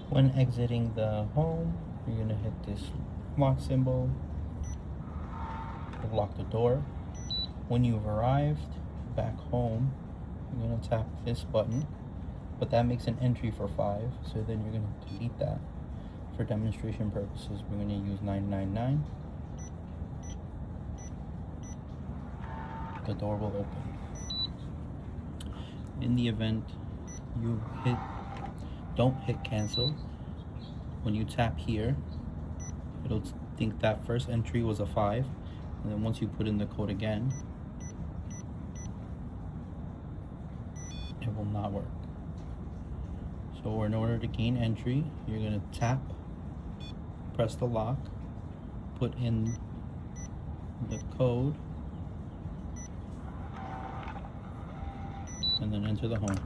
When exiting the home, you're gonna hit this lock symbol to lock the door. When you've arrived back home, you're gonna tap this button, but that makes an entry for 5, so then you're gonna delete that. For demonstration purposes, we're gonna use 999. The door will open. In the event you don't hit cancel, when you tap here, it'll think that first entry was a 5, and then once you put in the code again, it will not work. So in order to gain entry, you're gonna tap, press the lock, put in the code, and then enter the home.